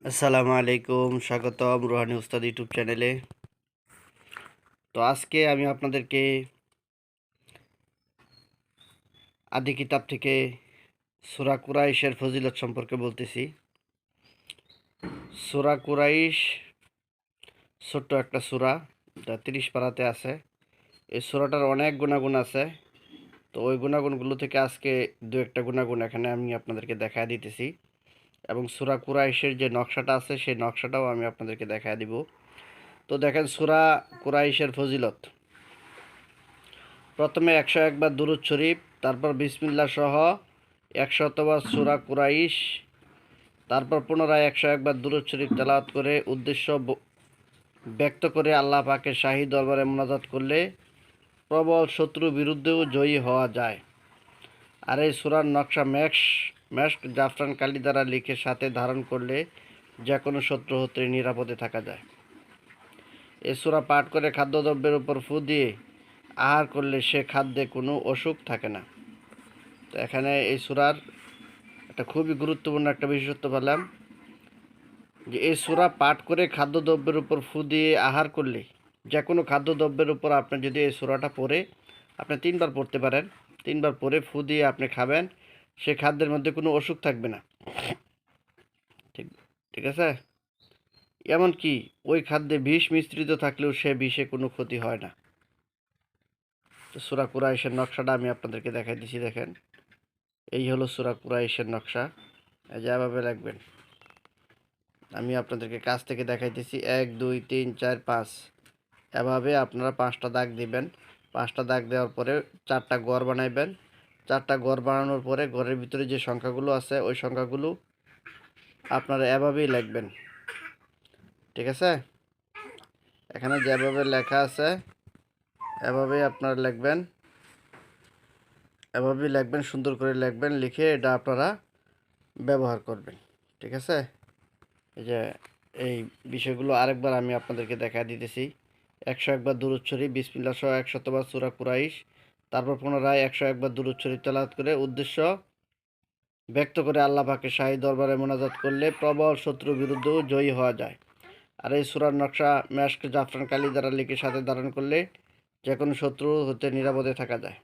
আসসালামু আলাইকুম, স্বাগতম রুহানি উস্তাদ ইউটিউব চ্যানেলে। তো আজকে আমি আপনাদেরকে আদি কিতাব থেকে সূরা কুরাইশের ফজিলত সম্পর্কে বলতেছি। সূরা কুরাইশ ছোট্ট একটা সূরা, যা 30 পারাতে আছে। এই সূরাটার অনেক গুণাগুণ আছে। তো ওই গুণাগুণগুলো থেকে আজকে দু একটা গুণাগুণ এখানে আমি আপনাদেরকে দেখায় দিতেছি, এবং সূরা কুরাইশের যে নকশাটা আছে সেই নকশাটাও আমি আপনাদেরকে দেখায় দিব। তো দেখেন, সূরা কুরাইশের ফজিলত। প্রথমে 101 বার দুরূদ শরীফ, তারপর বিসমিল্লাহ সহ 100 বার সূরা কুরাইশ, তারপর পুনরায় 101 বার দুরূদ শরীফ তেলাওয়াত করে উদ্দেশ্য ব্যক্ত করে আল্লাহ পাকের শাহী দরবারে মোনাজাত করলে প্রবল শত্রুর বিরুদ্ধেও জয়ী হওয়া যায়। আর এই সূরার নকশা মেশক জাফরান কালি দ্বারা লিখে সাথে ধারণ করলে যে কোনো শত্রু হতে নিরাপদে থাকা যায়। এই সূরা পাঠ করে খাদ্যদ্রব্যের উপর ফু দিয়ে আহার করলে সে খাদ্যে কোনো অসুখ থাকে না। তো এখানে এই সূরার একটা খুবই গুরুত্বপূর্ণ একটা বিশেষত্ব পেলাম, যে এই সূরা পাঠ করে খাদ্যদ্রব্যের উপর ফু দিয়ে আহার করলে, যে কোনো খাদ্যদ্রব্যের উপর আপনি যদি এই সূরাটা পড়ে আপনি 3 বার পড়তে পারেন, 3 বার পরে ফু দিয়ে আপনি খাবেন, সে খাদ্যের মধ্যে কোনো অসুখ থাকবে না। ঠিক ঠিক আছে। এমনকি ওই খাদ্যে বিষ মিশ্রিত থাকলেও সে বিষে কোনো ক্ষতি হয় না। তো সূরা কুরাইশের নকশাটা আমি আপনাদেরকে দেখাই দিছি। দেখেন, এই হলো সূরা কুরাইশের নকশা। এই যে এভাবে লিখবেন। আমি আপনাদেরকে কাছ থেকে দেখাইতেছি। 1 2 3 4 5, এভাবে আপনারা 5টা দাগ দিবেন। 5টা দাগ দেওয়ার পরে 4টা ঘর বানাইবেন। 4টা ঘর বানানোর পরে ঘরের ভিতরে যে সংখ্যাগুলো আছে ওই সংখ্যাগুলো আপনারা এভাবেই লিখবেন। ঠিক আছে। এখানে যেভাবে লেখা আছে এভাবেই আপনারা লিখবেন। এভাবেই লিখবেন, সুন্দর করে লিখবেন, লিখে এটা আপনারা ব্যবহার করবেন। ঠিক আছে। এই যে এই বিষয়গুলো আরেকবার আমি আপনাদেরকে দেখা দিতেছি। 101 বার দুরূদ শরীফ, বিসমিল্লাহ সহ 100 বার সূরা কুরাইশ, তারপর পুনরায় 101 বার দুরূদ শরীফ তেলাওয়াত করে উদ্দেশ্য ব্যক্ত করে আল্লাহ পাকের শাহী দরবারে মোনাজাত করলে প্রবল শত্রুর বিরুদ্ধেও জয়ী হওয়া যায়। আর এই সূরার নকশা মেশক জাফরান কালি দ্বারা লিখে সাথে ধারণ করলে যে কোনো শত্রু হতে নিরাপদে থাকা যায়।